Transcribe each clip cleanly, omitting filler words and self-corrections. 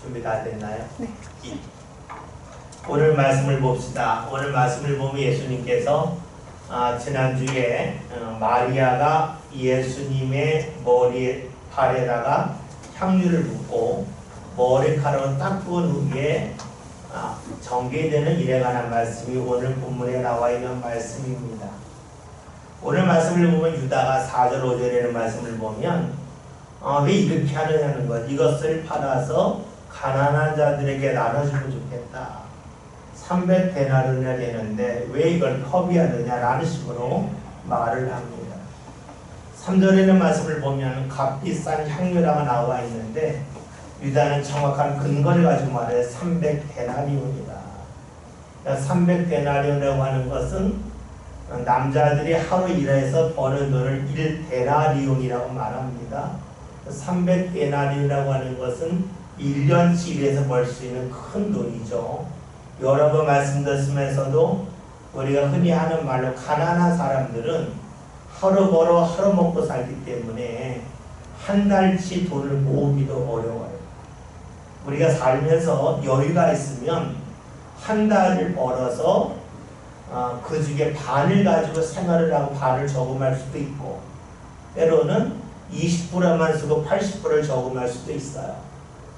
준비 다 됐나요? 네. 오늘 말씀을 봅시다. 오늘 말씀을 보면 예수님께서 지난주에 마리아가 예수님의 머리 발에다가 향유를 붓고 머리카락을 닦은 후에 정죄되는 일에 관한 말씀이 오늘 본문에 나와 있는 말씀입니다. 오늘 말씀을 보면 유다가 4절 5절에는 말씀을 보면 왜 이렇게 하느냐는 것, 이것을 팔아서 가난한 자들에게 나눠주면 좋겠다. 300데나리온이나 되는데 왜 이걸 허비하느냐라는 식으로 말을 합니다. 3절에는 말씀을 보면 값비싼 향유라고 나와 있는데 유다는 정확한 근거를 가지고 말해 300데나리온이다. 300데나리온이라고 하는 것은 남자들이 하루 일해서 버는 돈을 1데나리온이라고 말합니다. 300데나리온이라고 하는 것은 1년치 일해서 벌 수 있는 큰 돈이죠. 여러 번 말씀드렸으면서도 우리가 흔히 하는 말로 가난한 사람들은 하루 벌어 하루 먹고 살기 때문에 한 달치 돈을 모으기도 어려워요. 우리가 살면서 여유가 있으면 한 달을 벌어서 그 중에 반을 가지고 생활을 하고 반을 저금할 수도 있고 때로는 20%만 쓰고 80%를 저금할 수도 있어요.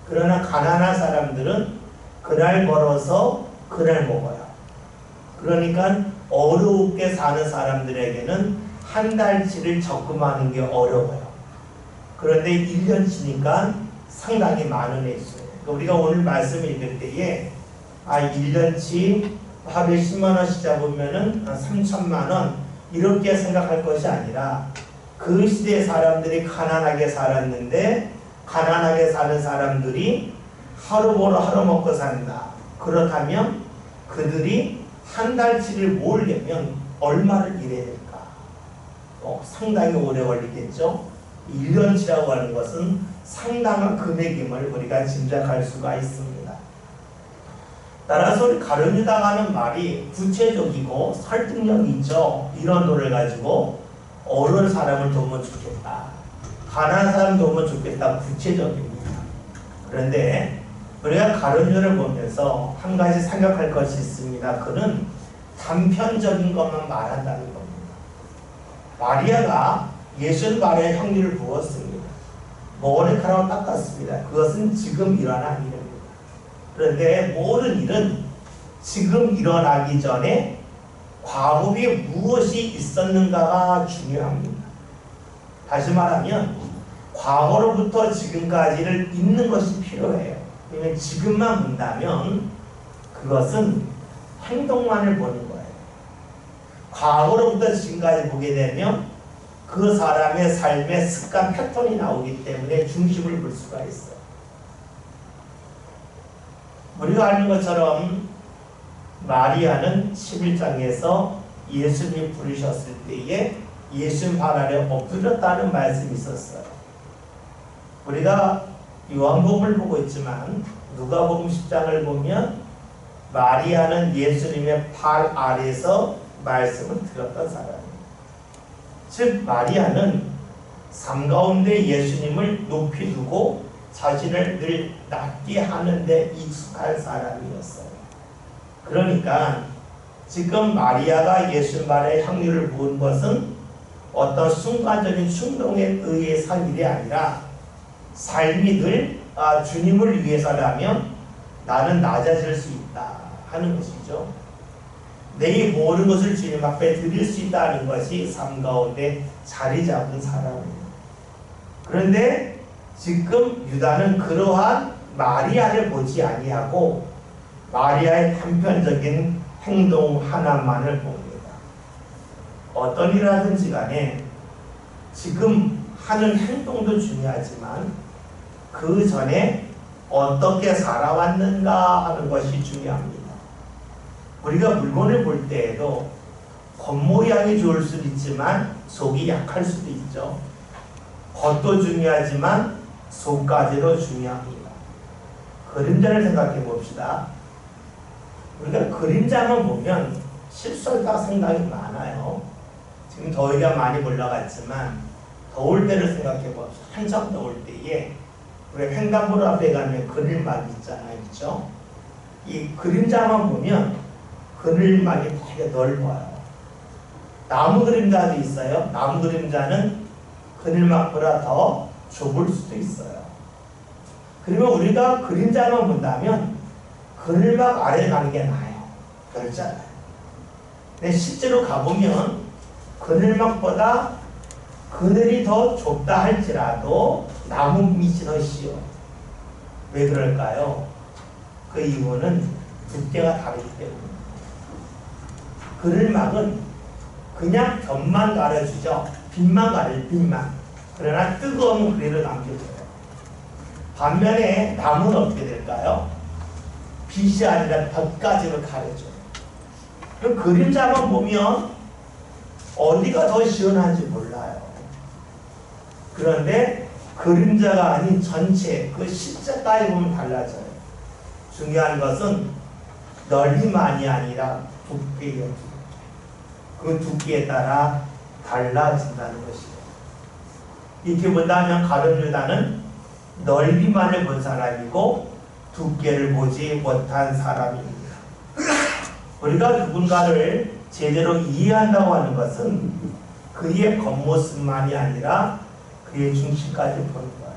그러나 가난한 사람들은 그날 벌어서 그날 먹어요. 그러니까 어렵게 사는 사람들에게는 한 달치를 적금하는 게 어려워요. 그런데 1년치니까 상당히 많은 액수예요. 우리가 오늘 말씀을 읽을 때에 1년치 하루에 10만원씩 잡으면은 3천만원 이렇게 생각할 것이 아니라 그 시대의 사람들이 가난하게 살았는데 가난하게 사는 사람들이 하루 벌어 하루 먹고 산다. 그렇다면 그들이 한 달치를 모으려면 얼마를 일해야 될까? 상당히 오래 걸리겠죠. 1년치라고 하는 것은 상당한 금액임을 우리가 짐작할 수가 있습니다. 따라서 우리 가룟유다가 하는 말이 구체적이고 설득력이 있죠. 이런 돈을 가지고 어려운 사람을 도우면 좋겠다. 가난한 사람 도우면 좋겠다. 구체적입니다. 그런데 우리가 가룟유다를 보면서 한 가지 생각할 것이 있습니다. 그는 단편적인 것만 말한다는 겁니다. 마리아가 예수 발에 향유를 부었습니다. 머리카락을 닦았습니다. 그것은 지금 일어난 일입니다. 그런데 모든 일은 지금 일어나기 전에 과거에 무엇이 있었는가가 중요합니다. 다시 말하면 과거로부터 지금까지를 잇는 것이 필요해요. 왜냐하면 지금만 본다면 그것은 행동만을 보는 거예요. 과거로부터 지금까지 보게 되면 그 사람의 삶의 습관 패턴이 나오기 때문에 중심을 볼 수가 있어요. 우리가 아는 것처럼 마리아는 11장에서 예수님이 부르셨을 때에 예수님 발 아래 엎드렸다는 말씀이 있었어요. 우리가 요한복음을 보고 있지만 누가복음 10장을 보면 마리아는 예수님의 발 아래에서 말씀을 들었던 사람입니다. 즉 마리아는 삶 가운데 예수님을 높이 두고 자신을 늘 낮게 하는 데 익숙한 사람이었어요. 그러니까 지금 마리아가 예수님 발에 향유를 부은 것은 어떤 순간적인 충동에 의해 산 일이 아니라 삶이 늘 주님을 위해서라면 나는 낮아질 수 있다 하는 것이죠. 내 모든 것을 주님 앞에 드릴 수 있다는 것이 삶 가운데 자리 잡은 사람입니다. 그런데 지금 유다는 그러한 마리아를 보지 아니하고 마리아의 단편적인 행동 하나만을 봅니다. 어떤 일 하든지 간에 지금 하는 행동도 중요하지만 그 전에 어떻게 살아왔는가 하는 것이 중요합니다. 우리가 물건을 볼 때에도 겉모양이 좋을 수도 있지만 속이 약할 수도 있죠. 겉도 중요하지만 속까지도 중요합니다. 그림자를 생각해 봅시다. 우리가 그림자만 보면 실수가 상당히 많아요. 지금 더위가 많이 올라갔지만 더울 때를 생각해 봅시다. 한참 더울 때에 우리 횡단보도 앞에 가면 그늘막 있잖아요. 그렇죠? 이 그림자만 보면 그늘막이 되게 넓어요. 나무 그림자도 있어요. 나무 그림자는 그늘막보다 더 좁을 수도 있어요. 그러면 우리가 그림자만 본다면 그늘막 아래 가는 게 나아요. 넓잖아요. 근데 실제로 가보면 그늘막보다 그늘이 더 좁다 할지라도 나무 밑이 더 쉬워요. 왜 그럴까요? 그 이유는 두께가 다르기 때문입니다. 그늘막은 그냥 볕만 가려주죠. 빛만 가려요. 빛만. 그러나 뜨거운 그늘을 남겨줘요. 반면에 나무는 어떻게 될까요? 빛이 아니라 볕까지를 가려줘요. 그럼 그림자만 보면 어디가 더 시원한지 몰라요. 그런데 그림자가 아닌 전체, 그 실제까지 보면 달라져요. 중요한 것은 넓이만이 아니라 두께예요. 그 두께에 따라 달라진다는 것이에요. 이렇게 본다면 가룟 유다는 넓이만을 본 사람이고 두께를 보지 못한 사람입니다. 우리가 누군가를 제대로 이해한다고 하는 것은 그의 겉모습만이 아니라 그의 중심까지 보는 거예요.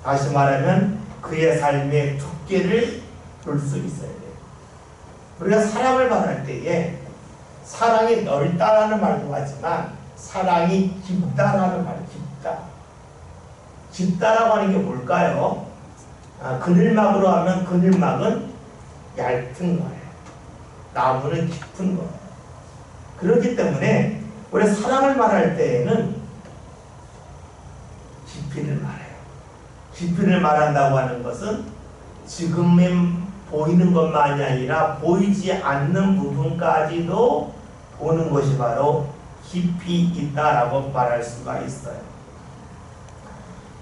다시 말하면 그의 삶의 두께를 볼 수 있어야 돼요. 우리가 사랑을 말할 때에 사랑이 넓다라는 말도 하지만 사랑이 깊다라는 말, 깊다. 깊다라고 하는 게 뭘까요? 그늘막으로 하면 그늘막은 얇은 거예요. 나무는 깊은 거예요. 그렇기 때문에 우리 사랑을 말할 때에는 깊이를 말해요. 깊이를 말한다고 하는 것은 지금의 보이는 것만이 아니라 보이지 않는 부분까지도 보는 것이 바로 깊이 있다라고 말할 수가 있어요.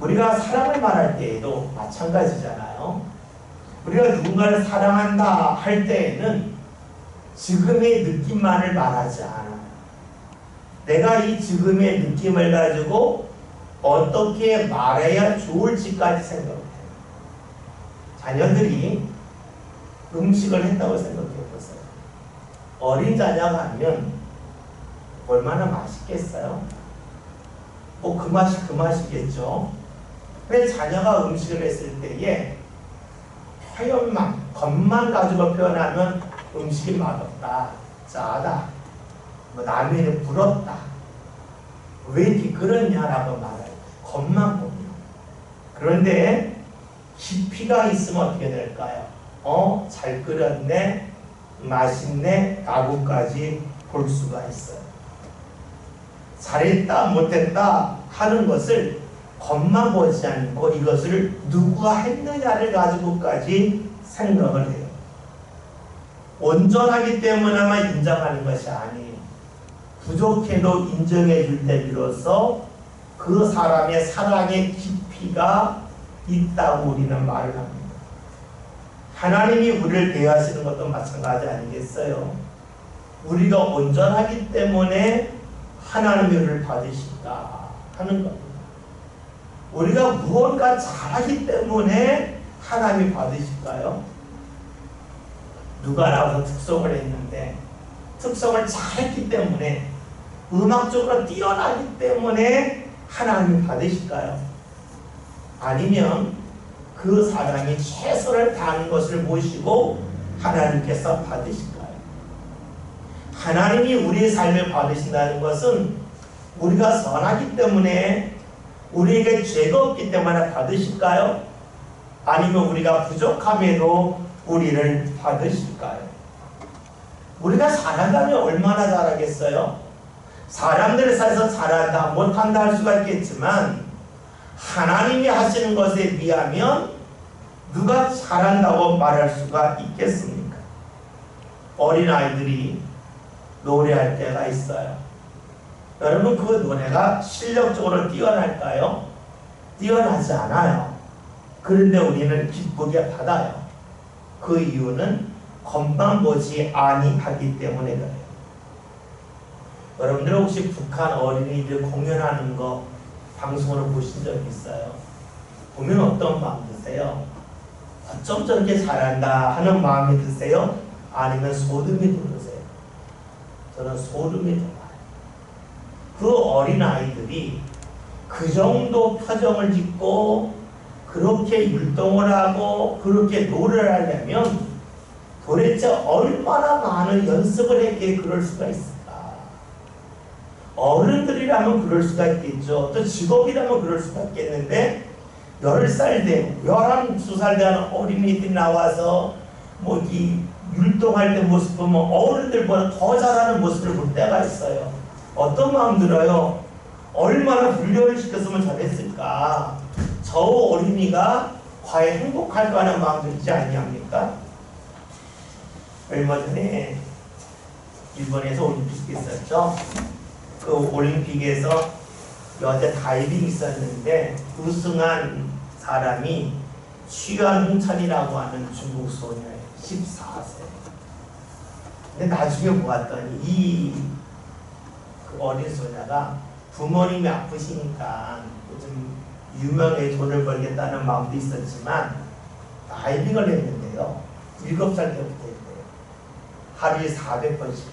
우리가 사랑을 말할 때에도 마찬가지잖아요. 우리가 누군가를 사랑한다 할 때에는 지금의 느낌만을 말하지 않아요. 내가 이 지금의 느낌을 가지고 어떻게 말해야 좋을지까지 생각해요. 자녀들이 음식을 했다고 생각해 보세요. 어린 자녀가 하면 얼마나 맛있겠어요? 뭐 그 맛이 그 맛이겠죠. 근데 자녀가 음식을 했을 때에 표현만, 겉만 가지고 표현하면 음식이 맛없다, 짜다, 뭐 라면이 불었다, 왜 이렇게 그러냐라고 말해요. 겉만 보면. 그런데 깊이가 있으면 어떻게 될까요? 잘 끓였네, 맛있네, 라고까지 볼 수가 있어요. 잘했다, 못했다 하는 것을 겉만 보지 않고 이것을 누가 했느냐를 가지고까지 생각을 해요. 온전하기 때문에만 인정하는 것이 아니에요. 부족해도 인정해 줄 때 비로소 그 사람의 사랑의 깊이가 있다고 우리는 말을 합니다. 하나님이 우리를 대하시는 것도 마찬가지 아니겠어요? 우리가 온전하기 때문에 하나님의 은혜를 받으신다 하는 겁니다. 우리가 무언가 잘하기 때문에 하나님이 받으실까요? 누가 나와서 특성을 했는데 특성을 잘했기 때문에 음악적으로 뛰어나기 때문에 하나님이 받으실까요? 아니면 그 사람이 최선을 다하는 것을 보시고 하나님께서 받으실까요? 하나님이 우리의 삶을 받으신다는 것은 우리가 선하기 때문에 우리에게 죄가 없기 때문에 받으실까요? 아니면 우리가 부족함에도 우리를 받으실까요? 우리가 잘한다면 얼마나 잘하겠어요? 사람들 사이에서 잘한다, 못한다 할 수가 있겠지만 하나님이 하시는 것에 비하면 누가 잘한다고 말할 수가 있겠습니까? 어린아이들이 노래할 때가 있어요. 여러분 그 노래가 실력적으로 뛰어날까요? 뛰어나지 않아요. 그런데 우리는 기쁘게 받아요. 그 이유는 겉만 보지 아니하기 때문에 그래요. 여러분들 혹시 북한 어린이들 공연하는 거 방송으로 보신 적 있어요? 보면 어떤 마음 드세요? 어쩜 저렇게 잘한다 하는 마음이 드세요? 아니면 소름이 돋으세요? 저는 소름이 돋아요. 그 어린아이들이 그 정도 표정을 짓고 그렇게 율동을 하고 그렇게 노래를 하려면 도대체 얼마나 많은 연습을 했기에 그럴 수가 있을까? 어른들이라면 그럴 수가 있겠죠. 또 직업이라면 그럴 수가 있겠는데 10살 되고 11살 되는 어린이들이 나와서 뭐 이 율동할 때 모습 보면 어른들보다 더 잘하는 모습을 볼 때가 있어요. 어떤 마음 들어요? 얼마나 훈련을 시켰으면 잘했을까? 저 어린이가 과연 행복할까 하는 마음 들지 아니합니까? 얼마 전에 일본에서 올림픽이 있었죠. 그 올림픽에서 여자 다이빙이 있었는데 우승한 사람이 취안홍찬이라고 하는 중국 소녀예요. 14세. 근데 나중에 보았더니 그 어린 소녀가 부모님이 아프시니까 좀 유명해 돈을 벌겠다는 마음도 있었지만 다이빙을 했는데요. 7살 때부터 했대요. 하루에 400번씩.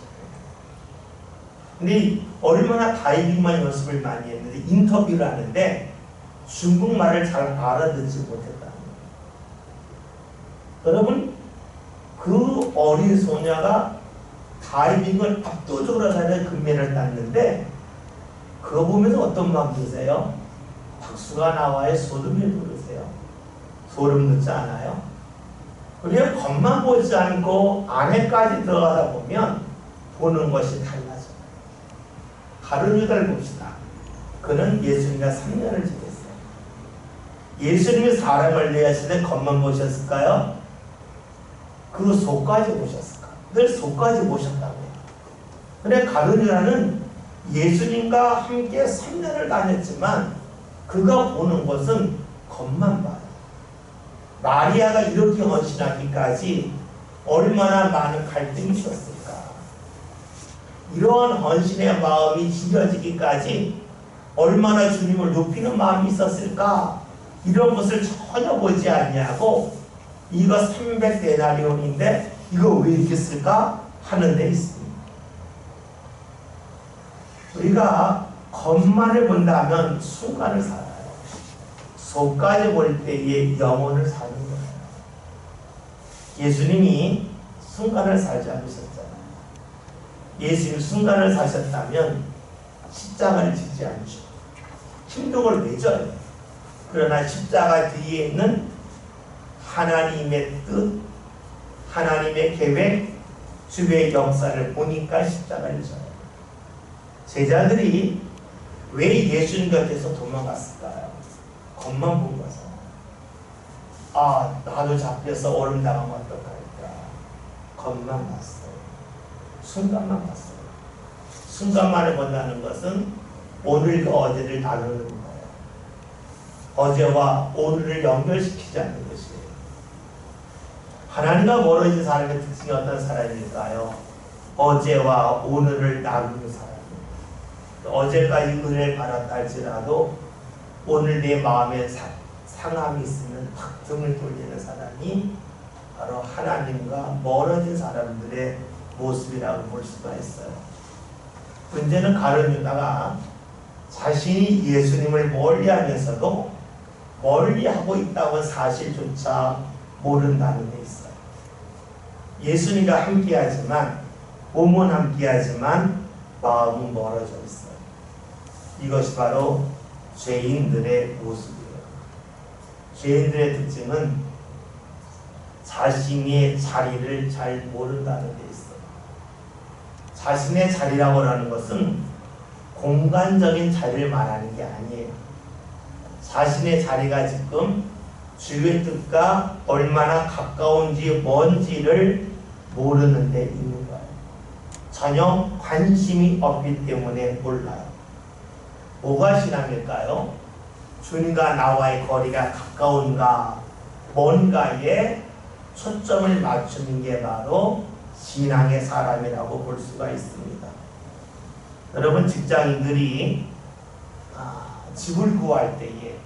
근데 얼마나 다이빙만 연습을 많이 했는데 인터뷰를 하는데 중국말을 잘 알아듣지 못했다는 거예요. 여러분 그 어린 소녀가 다이빙을 압도적으로 잘해 금메달을 땄는데 그거 보면서 어떤 마음 드세요? 박수가 나와야 소름이 돋으세요. 소름 돋지 않아요? 그래야 겉만 보지 않고 안에까지 들어가다 보면 보는 것이 달라져요. 다른 유다를 봅시다. 그는 예수님과 3년을 지냈어요. 예수님이 사람을 대하실 때 겉만 보셨을까요? 그 속까지 보셨을까? 늘 속까지 보셨다고요. 그래 가룟 유다는 예수님과 함께 3년을 다녔지만 그가 보는 것은 겉만 봐요. 마리아가 이렇게 헌신하기까지 얼마나 많은 갈등이 있었을까? 이러한 헌신의 마음이 지어지기까지 얼마나 주님을 높이는 마음이 있었을까? 이런 것을 전혀 보지 않냐고 이거 300데나리온인데 이거 왜 이렇게 쓸까? 하는 데 있습니다. 우리가 겉만을 본다면 순간을 살아요. 속까지 볼 때의 영혼을 사는 거예요. 예수님이 순간을 살지 않으셨잖아요. 예수님이 순간을 사셨다면 십자가를 지지 않죠. 힘둥을 왜 져요? 그러나 십자가 뒤에 있는 하나님의 뜻, 하나님의 계획, 주의 역사를 보니까 십자가를 져요. 제자들이 왜 예수님 곁에서 도망갔을까요? 겉만 본 거죠. 아, 나도 잡혀서 오름 당하면 어떡할까? 겉만 봤어요. 순간만 봤어요. 순간만을 본다는 것은 오늘과 어제를 나누는 거예요. 어제와 오늘을 연결시키지 않는 것이에요. 하나님과 멀어진 사람의 특징이 어떤 사람일까요? 어제와 오늘을 나누는 사람. 어제까지 은혜를 받았다 할지라도 오늘 내 마음에 상함이 있으면 탁 등을 돌리는 사람이 바로 하나님과 멀어진 사람들의 모습이라고 볼 수가 있어요. 문제는 가룟 유다가 자신이 예수님을 멀리하면서도 멀리하고 있다고 사실조차 모른다는 데 있어요. 예수님과 함께하지만 몸은 함께하지만 마음은 멀어져 있어요. 이것이 바로 죄인들의 모습이에요. 죄인들의 특징은 자신의 자리를 잘 모른다는 데 있어요. 자신의 자리라고 하는 것은 공간적인 자리를 말하는 게 아니에요. 자신의 자리가 지금 주의 뜻과 얼마나 가까운지 먼지를 모르는 데 있는 거예요. 전혀 관심이 없기 때문에 몰라요. 뭐가 신앙일까요? 주님과 나와의 거리가 가까운가 뭔가에 초점을 맞추는 게 바로 신앙의 사람이라고 볼 수가 있습니다. 여러분 직장인들이 집을 구할 때에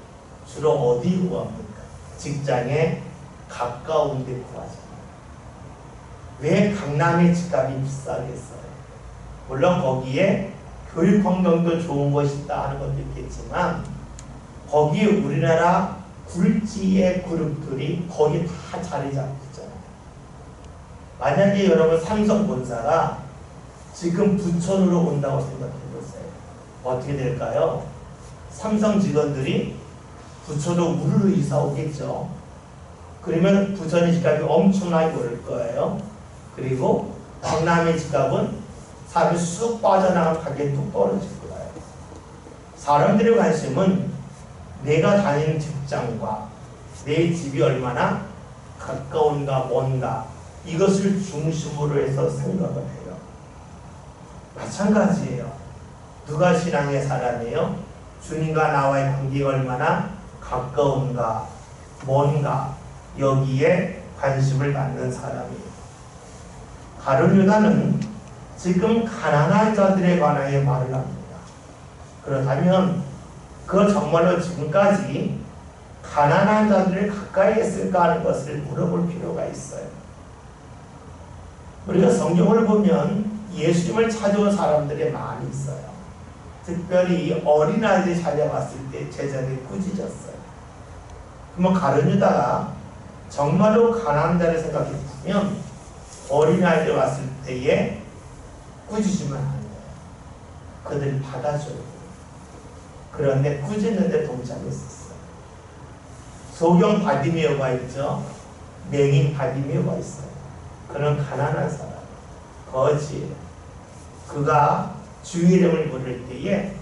주로 어디 구합니까? 직장에 가까운 데 구하잖아요. 왜 강남의 집값이 비싸겠어요? 물론 거기에 교육 환경도 좋은 것이 있다 하는 것도 있겠지만 거기에 우리나라 굴지의 그룹들이 거기 다 자리 잡고 있잖아요. 만약에 여러분 삼성본사가 지금 부천으로 온다고 생각해 보세요. 어떻게 될까요? 삼성 직원들이 부천으로 우르르 이사 오겠죠. 그러면 부천의 집값이 엄청나게 오를 거예요. 그리고 강남의 집값은 사람이 쑥 빠져나간 가격이 뚝 떨어질 거예요. 사람들의 관심은 내가 다니는 직장과 내 집이 얼마나 가까운가 먼가 이것을 중심으로 해서 생각을 해요. 마찬가지예요. 누가 신앙의 사람이에요? 주님과 나와의 관계가 얼마나 가까운가 뭔가 여기에 관심을 갖는 사람이에요. 가룟 유다는 지금 가난한 자들에 관하여 말을 합니다. 그렇다면 그 정말로 지금까지 가난한 자들을 가까이 했을까 하는 것을 물어볼 필요가 있어요. 우리가 성경을 보면 예수님을 찾아온 사람들이 많이 있어요. 특별히 어린아이들이 찾아왔을 때 제자들이 꾸짖었어요. 그러면 가룟 유다가 정말로 가난한 자를 생각했다면 어린아이들 왔을 때에 꾸짖으면 안 돼요. 그들이 받아줘요. 그런데 꾸짖는데 동참했었어요. 소경 바디메오가 있죠. 맹인 바디메오가 있어요. 그는 가난한 사람, 거지예요. 그가 주 이름을 부를 때에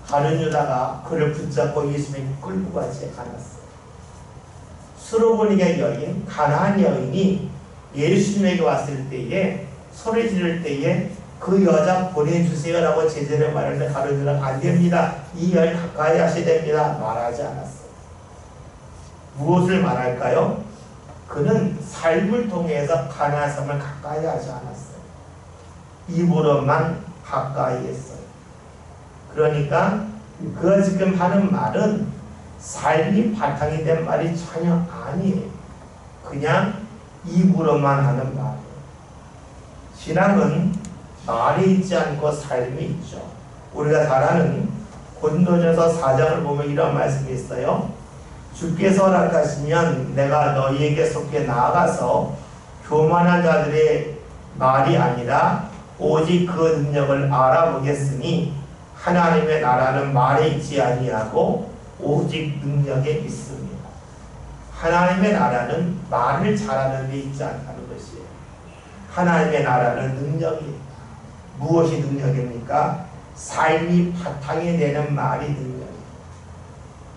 가룟 유다가 그를 붙잡고 예수님에게 끌고 가지 않았어요. 수로보니게 여인, 가나안 여인이 예수님에게 왔을 때에 소리 지를 때에 그 여자 보내주세요라고 제자를 말하는데 가룟 유다가 안 됩니다. 이 여인 가까이 하셔야 됩니다. 말하지 않았어요. 무엇을 말할까요? 그는 삶을 통해서 가나안 사람을 가까이 하지 않았어요. 입으로만 가까이 했어요. 그러니까 그가 지금 하는 말은 삶이 바탕이 된 말이 전혀 아니에요. 그냥 입으로만 하는 말이에요. 신앙은 말이 있지 않고 삶이 있죠. 우리가 잘 아는 고린도전서 4장을 보면 이런 말씀이 있어요. 주께서 허락하시면 내가 너희에게 속해 나아가서 교만한 자들의 말이 아니라 오직 그 능력을 알아보겠으니 하나님의 나라는 말에 있지 아니하고 오직 능력에 있습니다. 하나님의 나라는 말을 잘하는 데 있지 않다는 것이에요. 하나님의 나라는 능력이 있다. 무엇이 능력입니까? 삶이 바탕이 되는 말이 능력이에요.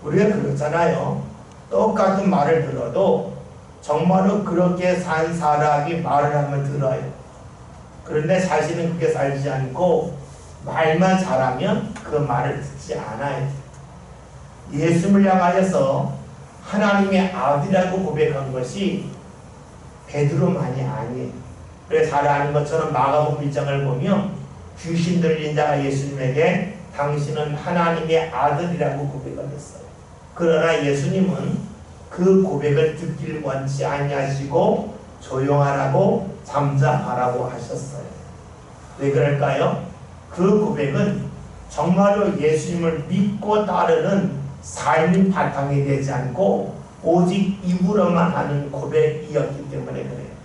우리가 그렇잖아요. 똑같은 말을 들어도 정말로 그렇게 산 사람이 말을 하면 들어요. 그런데 자신은 그렇게 살지 않고 말만 잘하면 그 말을 듣지 않아요. 예수님을 향하여서 하나님의 아들이라고 고백한 것이 베드로만이 아니에요. 그래서 잘 아는 것처럼 마가복음 1장을 보면 귀신 들린 자가 예수님에게 당신은 하나님의 아들이라고 고백을 했어요. 그러나 예수님은 그 고백을 듣기를 원치 아니하시고 조용하라고 잠잠하라고 하셨어요. 왜 그럴까요? 그 고백은 정말로 예수님을 믿고 따르는 삶이 바탕이 되지 않고 오직 입으로만 하는 고백이었기 때문에 그래요.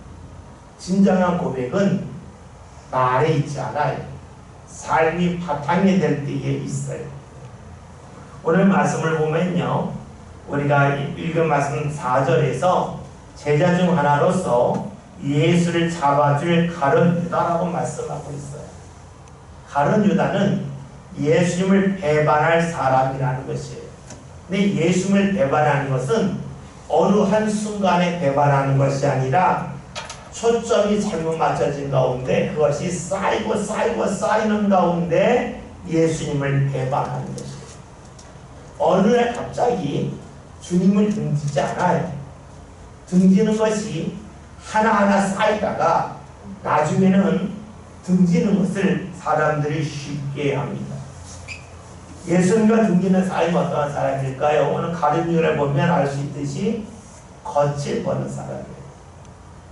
진정한 고백은 말에 있지 않아요. 삶이 바탕이 될 때에 있어요. 오늘 말씀을 보면요, 우리가 읽은 말씀 4절에서 제자 중 하나로서 예수를 잡아줄 가룟 유다라고 말씀하고 있어요. 가룟 유다는 예수님을 배반할 사람이라는 것이에요. 근데 예수님을 배반하는 것은 어느 한 순간에 배반하는 것이 아니라 초점이 잘못 맞춰진 가운데 그것이 쌓이는 가운데 예수님을 배반하는 것이에요. 어느 날 갑자기 주님을 등지지 않아요. 등지는 것이 하나하나 쌓이다가 나중에는 등지는 것을 사람들이 쉽게 합니다. 예수님과 등지는 사람이 어떠한 사람일까요? 오늘 가룟유다를 보면 알 수 있듯이 겉을 보는 사람이에요.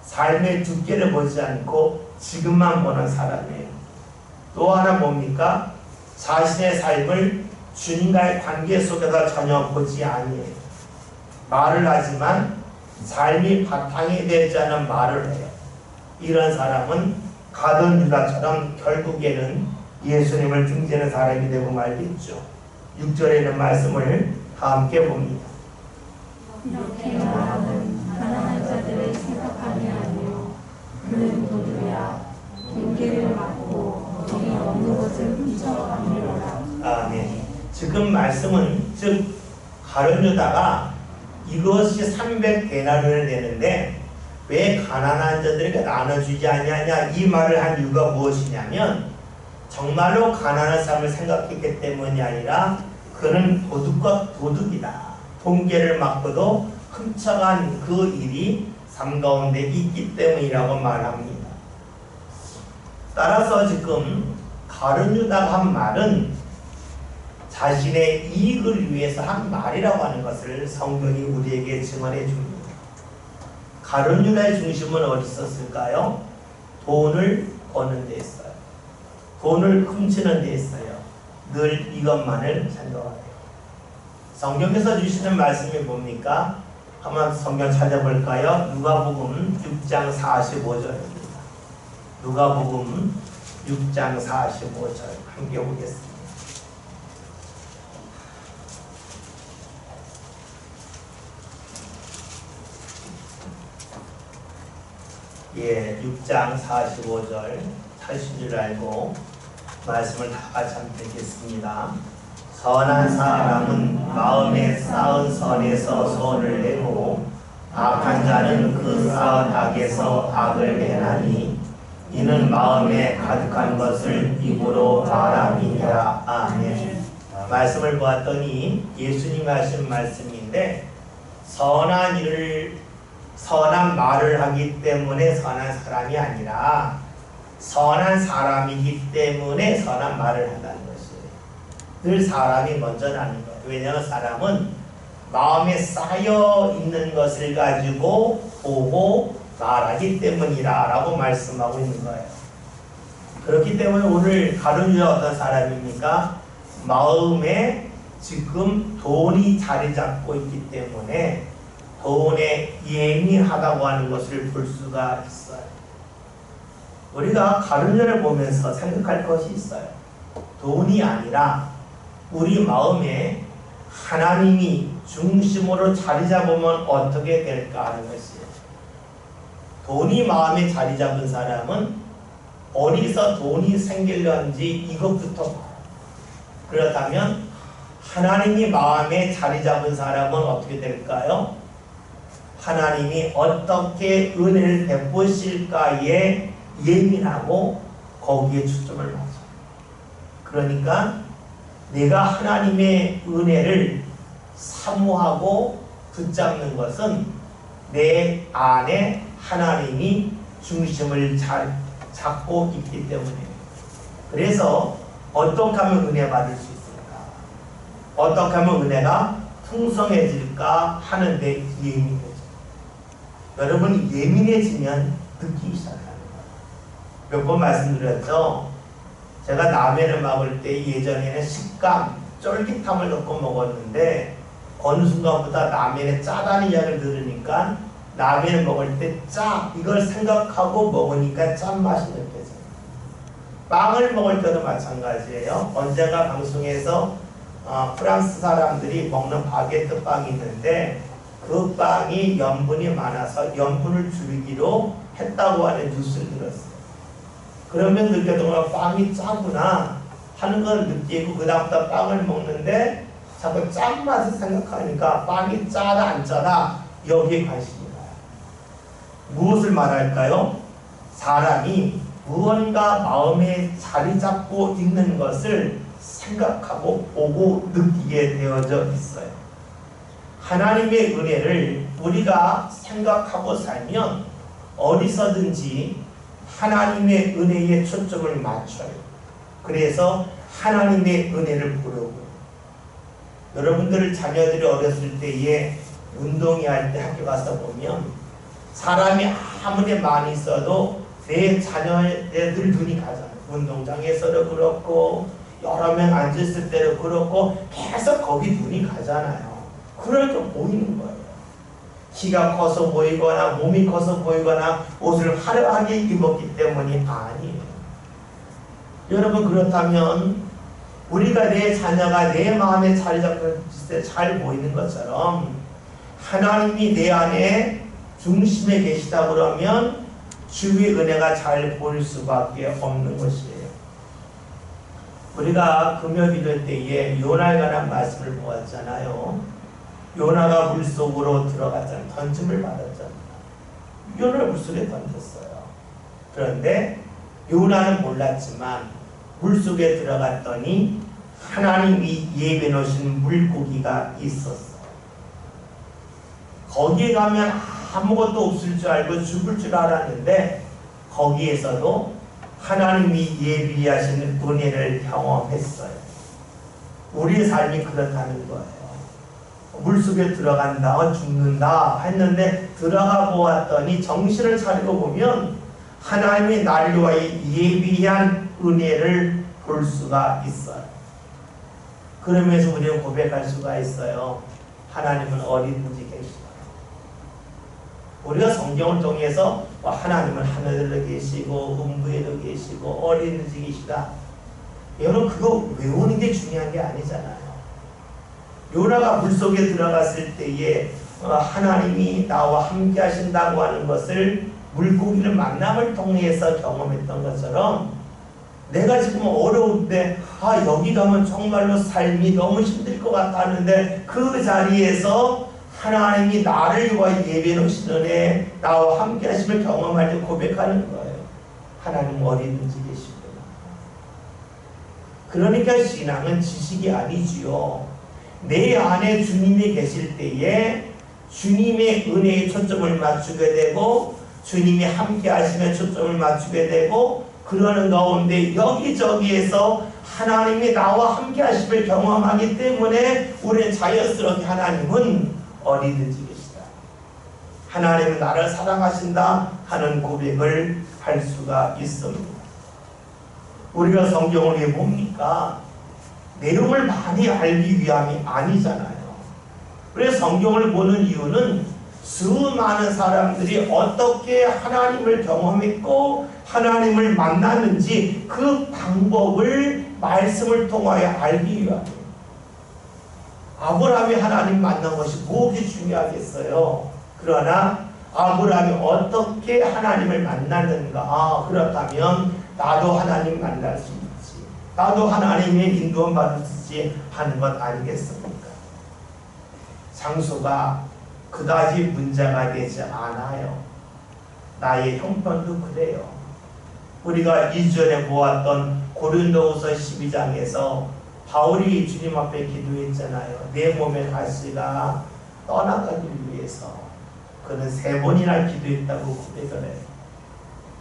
삶의 두께를 보지 않고 지금만 보는 사람이에요. 또 하나 뭡니까? 자신의 삶을 주님과의 관계 속에서 전혀 보지 아니해요. 말을 하지만 삶이 바탕이 되지 않은 말을 해요. 이런 사람은 가룟 유다처럼 결국에는 예수님을 등지는 사람이 되고 말겠죠. 6절에 있는 말씀을 다 함께 봅니다. 이렇게 말하는 가난한 자들의 생각함이 아니요 그는 도둑이야 경계를 막고 정이 없는 것을 훔쳐가느니라. 아멘. 지금 말씀은 즉 가룟 유다가 이것이 300데나리온을 내는데 왜 가난한 자들에게 나눠주지 아니하냐 이 말을 한 이유가 무엇이냐면 정말로 가난한 삶을 생각했기 때문이 아니라 그는 도둑과 도둑이다. 통계를 막고도 훔쳐간 그 일이 삶 가운데 있기 때문이라고 말합니다. 따라서 지금 가룟 유다가 한 말은 자신의 이익을 위해서 한 말이라고 하는 것을 성경이 우리에게 증언해 줍니다. 가룟 유다의 중심은 어디 있었을까요? 돈을 버는 데 있어요. 돈을 훔치는 데 있어요. 늘 이것만을 생각해요. 성경에서 주시는 말씀이 뭡니까? 한번 성경 찾아볼까요? 누가복음 6장 45절입니다. 누가복음 6장 45절 함께 보겠습니다. 예, 6장 45절 찾으신 줄 알고 말씀을 다 같이 함께 읽겠습니다. 선한 사람은 마음에 쌓은 선에서 선을 내고 악한 자는 그 쌓은 악에서 악을 내나니 이는 마음에 가득한 것을 입으로 말함이니라. 아멘. 말씀을 보았더니 예수님이 하신 말씀인데 선한 말을 하기 때문에 선한 사람이 아니라 선한 사람이기 때문에 선한 말을 한다는 것이에요. 늘 사람이 먼저 나는 거예요. 왜냐하면 사람은 마음에 쌓여 있는 것을 가지고 보고 말하기 때문이라 라고 말씀하고 있는 거예요. 그렇기 때문에 오늘 가룟 유다가 어떤 사람입니까? 마음에 지금 돈이 자리 잡고 있기 때문에 돈에 예민하다고 하는 것을 볼 수가 있어요. 우리가 가룟 유다를 보면서 생각할 것이 있어요. 돈이 아니라 우리 마음에 하나님이 중심으로 자리 잡으면 어떻게 될까 하는 것이에요. 돈이 마음에 자리 잡은 사람은 어디서 돈이 생길런지 이것부터 봐요. 그렇다면 하나님이 마음에 자리 잡은 사람은 어떻게 될까요? 하나님이 어떻게 은혜를 베푸실까에 예민하고 거기에 초점을 맞춰요. 그러니까 내가 하나님의 은혜를 사모하고 붙잡는 것은 내 안에 하나님이 중심을 잘 잡고 있기 때문에. 그래서 어떻게 하면 은혜 받을 수 있을까? 어떻게 하면 은혜가 풍성해질까 하는데 예민해져요. 여러분이 예민해지면 느끼기 시작합니다. 몇 번 말씀드렸죠? 제가 라면을 먹을 때 예전에는 식감, 쫄깃함을 넣고 먹었는데 어느 순간부터 라면에 짜다는 이야기를 들으니까 라면을 먹을 때 짜, 이걸 생각하고 먹으니까 짠맛이 느껴져요. 빵을 먹을 때도 마찬가지예요. 언젠가 방송에서 프랑스 사람들이 먹는 바게트 빵이 있는데 그 빵이 염분이 많아서 염분을 줄이기로 했다고 하는 뉴스를 들었어요. 그러면 느껴보면 빵이 짜구나 하는 걸 느끼고 그 다음부터 빵을 먹는데 자꾸 짠맛을 생각하니까 빵이 짜다 안 짜다 여기에 관심이 가요. 무엇을 말할까요? 사람이 무언가 마음에 자리 잡고 있는 것을 생각하고 보고 느끼게 되어져 있어요. 하나님의 은혜를 우리가 생각하고 살면 어디서든지 하나님의 은혜에 초점을 맞춰요. 그래서 하나님의 은혜를 보려고 여러분들 자녀들이 어렸을 때에 운동회 할 때 학교 가서 보면 사람이 아무리 많이 있어도 내 자녀애들 눈이 가잖아요. 운동장에서도 그렇고 여러 명 앉았을 때도 그렇고 계속 거기 눈이 가잖아요. 그러니까 보이는 거예요. 키가 커서 보이거나 몸이 커서 보이거나 옷을 화려하게 입었기 때문이 아니에요. 여러분, 그렇다면 우리가 내 자녀가 내 마음에 자리 잡을 때 잘 보이는 것처럼 하나님이 내 안에 중심에 계시다 그러면 주의 은혜가 잘 보일 수밖에 없는 것이에요. 우리가 금요기도 때에 요나에 관한 말씀을 보았잖아요. 요나가 물속으로 들어갔잖아요. 던짐을 받았잖아요. 요나를 물속에 던졌어요. 그런데 요나는 몰랐지만 물속에 들어갔더니 하나님이 예비해 놓으신 물고기가 있었어요. 거기에 가면 아무것도 없을 줄 알고 죽을 줄 알았는데 거기에서도 하나님이 예비하신 은혜를 경험했어요. 우리의 삶이 그렇다는 거예요. 물속에 들어간다, 죽는다 했는데 들어가 보았더니 정신을 차리고 보면 하나님이 나를 위하여 예비한 은혜를 볼 수가 있어요. 그러면서 우리는 고백할 수가 있어요. 하나님은 어디든지 계시다. 우리가 성경을 통해서 하나님은 하늘에도 계시고 음부에도 계시고 어디든지 계시다. 여러분, 그거 외우는 게 중요한 게 아니잖아요. 요나가 물속에 들어갔을 때에 하나님이 나와 함께 하신다고 하는 것을 물고기를 만남을 통해서 경험했던 것처럼 내가 지금 어려운데 여기 가면 정말로 삶이 너무 힘들 것 같았는데 그 자리에서 하나님이 나를 위하여 예비해 놓으신 은혜 나와 함께 하심을 경험할 때 고백하는 거예요. 하나님 어디든지 계시구나. 그러니까 신앙은 지식이 아니지요. 내 안에 주님이 계실 때에 주님의 은혜에 초점을 맞추게 되고 주님이 함께 하시면 초점을 맞추게 되고 그러는 가운데 여기저기에서 하나님이 나와 함께 하심을 경험하기 때문에 우리는 자연스럽게 하나님은 어디든지 계시다. 하나님은 나를 사랑하신다 하는 고백을 할 수가 있습니다. 우리가 성경을 왜 봅니까? 내용을 많이 알기 위함이 아니잖아요. 그래서 성경을 보는 이유는 수많은 사람들이 어떻게 하나님을 경험했고 하나님을 만났는지 그 방법을 말씀을 통하여 알기 위함이에요. 아브라함이 하나님 만난 것이 무엇이 중요하겠어요? 그러나 아브라함이 어떻게 하나님을 만났는가? 그렇다면 나도 하나님 만날 수 있지. 나도 하나님의 인도함 받을 수 있지 하는 것 아니겠습니까? 장소가 그다지 문제가 되지 않아요. 나의 형편도 그래요. 우리가 이전에 보았던 고린도후서 12장에서 바울이 주님 앞에 기도했잖아요. 내 몸의 가시가 떠나가기 위해서 그는 3번이나 기도했다고 고백을 해요.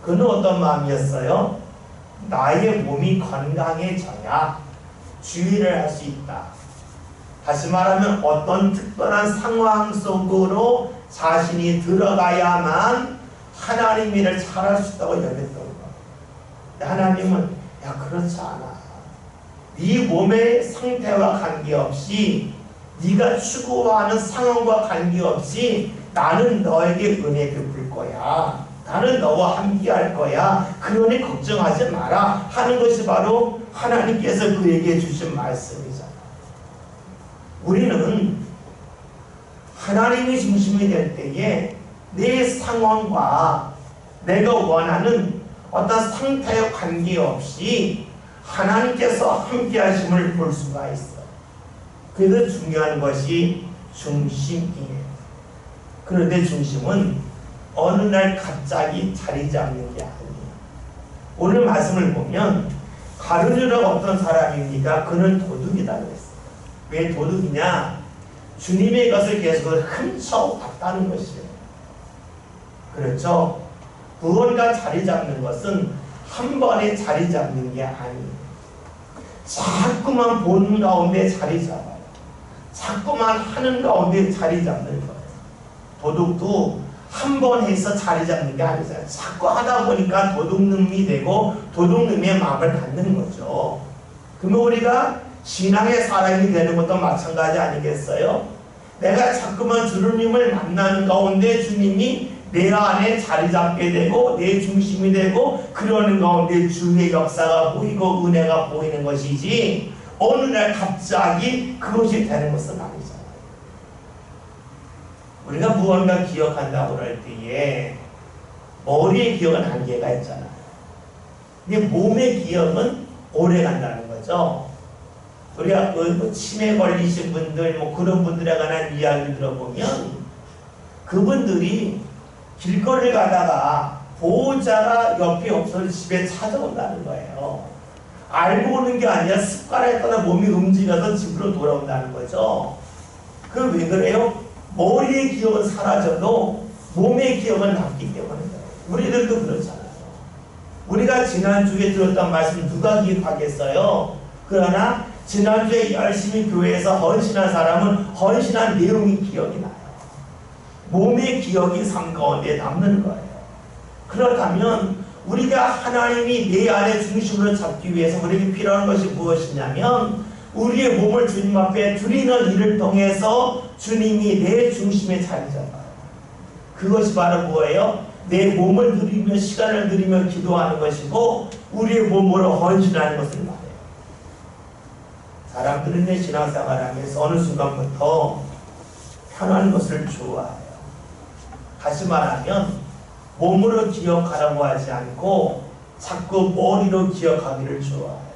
그는 어떤 마음이었어요? 나의 몸이 건강해져야 주의를 할 수 있다. 다시 말하면 어떤 특별한 상황 속으로 자신이 들어가야만 하나님 일을 잘할 수 있다고 여겼던 거예요. 하나님은 그렇지 않아. 네 몸의 상태와 관계없이 네가 추구하는 상황과 관계없이 나는 너에게 은혜 베풀 거야. 나는 너와 함께 할 거야. 그러니 걱정하지 마라 하는 것이 바로 하나님께서 그에게 주신 말씀이잖아. 우리는 하나님이 중심이 될 때에 내 상황과 내가 원하는 어떤 상태와 관계없이 하나님께서 함께 하심을 볼 수가 있어. 그래서 중요한 것이 중심이에요. 그런데 중심은 어느 날 갑자기 자리 잡는 게 아니에요. 오늘 말씀을 보면 가룟유다가 어떤 사람입니까? 그는 도둑이다 그랬어요. 왜 도둑이냐? 주님의 것을 계속 훔쳐왔다는 것이에요. 그렇죠? 무언가 자리 잡는 것은 한 번에 자리 잡는 게 아니에요. 자꾸만 보는 가운데 자리 잡아요. 자꾸만 하는 가운데 자리 잡는 거예요. 도둑도 한 번 해서 자리 잡는 게 아니잖아요. 자꾸 하다 보니까 도둑놈이 되고 도둑놈의 마음을 갖는 거죠. 그러면 우리가 신앙의 사람이 되는 것도 마찬가지 아니겠어요? 내가 자꾸만 주님을 만나는 가운데 주님이 내 안에 자리 잡게 되고 내 중심이 되고 그러는 가운데 주의 역사가 보이고 은혜가 보이는 것이지 어느 날 갑자기 그것이 되는 것은 아니잖아요. 우리가 무언가 기억한다고 할 때에 머리의 기억은 한계가 있잖아요. 근데 몸의 기억은 오래 간다는 거죠. 우리가 그 치매 걸리신 분들 그런 분들에 관한 이야기를 들어보면 그분들이 길거리를 가다가 보호자가 옆에 없어서 집에 찾아온다는 거예요. 알고 오는 게 아니라 습관에 따라 몸이 움직여서 집으로 돌아온다는 거죠. 그 왜 그래요? 머리의 기억은 사라져도 몸의 기억은 남기 때문에 우리들도 그렇잖아요. 우리가 지난주에 들었던 말씀 누가 기억하겠어요? 그러나 지난주에 열심히 교회에서 헌신한 사람은 헌신한 내용이 기억이 나요. 몸의 기억이 삶 가운데 남는 거예요. 그렇다면 우리가 하나님이 내 안에 중심으로 잡기 위해서 우리에게 필요한 것이 무엇이냐면 우리의 몸을 주님 앞에 드리는 일을 통해서 주님이 내 중심에 자리 잡아요. 그것이 바로 뭐예요? 내 몸을 드리며 시간을 드리며 기도하는 것이고 우리의 몸으로 헌신하는 것을 말해요. 사람들은 내 신앙생활하면서 어느 순간부터 편한 것을 좋아해요. 다시 말하면 몸으로 기억하라고 하지 않고 자꾸 머리로 기억하기를 좋아해요.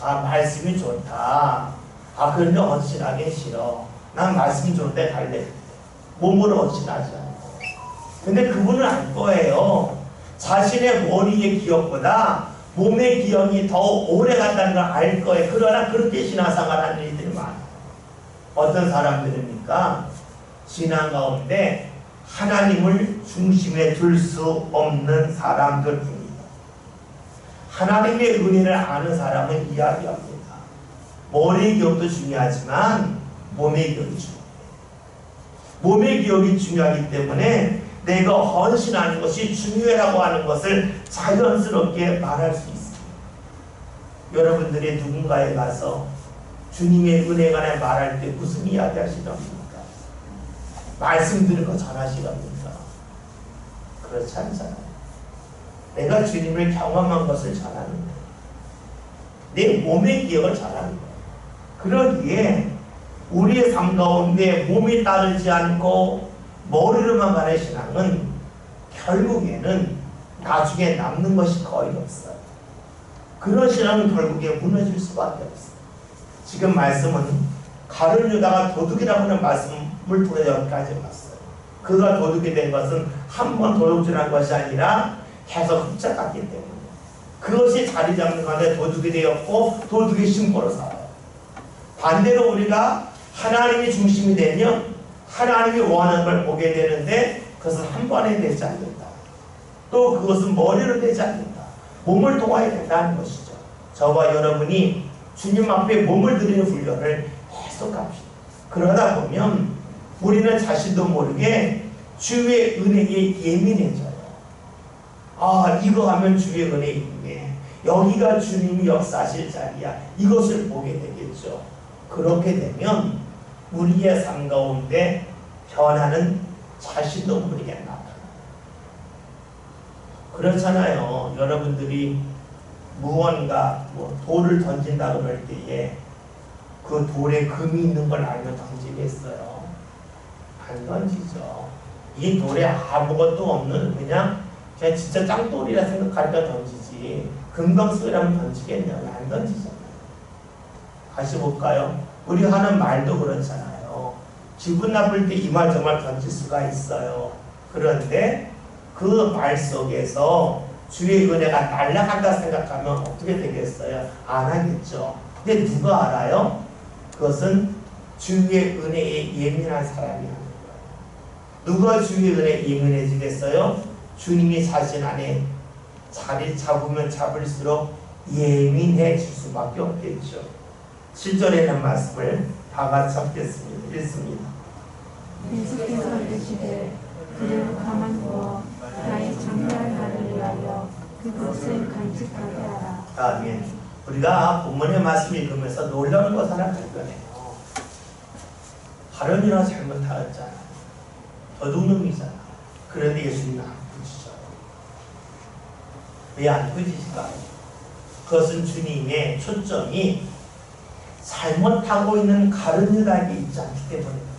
아, 말씀이 좋다. 아, 그런데 헌신하기 싫어. 난 말씀이 좋은데 갈래. 몸으로 헌신하지 않고. 근데 그분은 알 거예요. 자신의 머리의 기억보다 몸의 기억이 더 오래 간다는 걸 알 거예요. 그러나 그렇게 신앙생활하는 일들이 많아요. 어떤 사람들입니까? 신앙 가운데 하나님을 중심에 둘 수 없는 사람들입니다. 하나님의 은혜를 아는 사람은 이야기합니다. 머리의 기억도 중요하지만 몸의 기억이 중요해요. 몸의 기억이 중요하기 때문에 내가 헌신하는 것이 중요하다고 하는 것을 자연스럽게 말할 수 있습니다. 여러분들이 누군가에 가서 주님의 은혜에 관해 말할 때 무슨 이야기 하시렵니까? 말씀 들은 거 전하시렵니까? 그렇지 않잖아요. 내가 주님을 경험한 것을 전하는 거예요. 내 몸의 기억을 전하는 거예요. 그러기에 우리의 삶 가운데 몸이 따르지 않고 머리로만 가는 신앙은 결국에는 나중에 남는 것이 거의 없어요. 그런 신앙은 결국에 무너질 수밖에 없어요. 지금 말씀은 가룟 유다가 도둑이라고 하는 말씀을 통해 여기까지 왔어요. 그가 도둑이 된 것은 한 번 도둑질한 것이 아니라 계속 흡착했기 때문에 그것이 자리 잡는 가운데 도둑이 되었고 도둑이 신고로 살아요. 반대로 우리가 하나님이 중심이 되면 하나님이 원하는 걸 보게 되는데 그것은 한 번에 되지 않는다. 또 그것은 머리로 되지 않는다. 몸을 통하여 된다는 것이죠. 저와 여러분이 주님 앞에 몸을 드리는 훈련을 계속 합시다. 그러다 보면 우리는 자신도 모르게 주의 은혜에 예민해져요. 아, 이거 하면 주의 은혜에 임해. 여기가 주님이 역사하실 자리야. 이것을 보게 되겠죠. 그렇게 되면 우리의 삶 가운데 변화는 자신도 모르게 나타나요. 그렇잖아요. 여러분들이 무언가 돌을 던진다고 할 때에 그 돌에 금이 있는 걸 알면 던지겠어요? 안 던지죠. 이 돌에 아무것도 없는 그냥 진짜 짱돌이라 생각하니까 던지지 금강석이라면 던지겠냐고 안 던지잖아요. 다시 볼까요? 우리 하는 말도 그렇잖아요. 기분 나쁠 때 이 말 저 말 던질 수가 있어요. 그런데 그 말 속에서 주의 은혜가 날아간다 생각하면 어떻게 되겠어요? 안 하겠죠. 근데 누가 알아요? 그것은 주의 은혜에 예민한 사람이 하는 거예요. 누가 주의 은혜에 예민해지겠어요? 주님이 자신 안에 자리 잡으면 잡을수록 예민해질 수밖에 없겠죠. 7절에 있는 말씀을 다 같이 읽겠습니다. 읽습니다. 예수께서 이르시되 그를 가만두어 나의 장래할 날을 위하여 그것을 간직하게 하라. 아멘. 우리가 본문의 말씀 읽으면서 놀라운 것 하나 발견해요. 발언이나 잘못하였잖아. 도둑놈이잖아. 그런데 예수님은 안 꾸짖어요. 왜 안 꾸짖을까요? 그것은 주님의 초점이 잘못하고 있는 가룟 유다에게 있지 않기 때문입니다.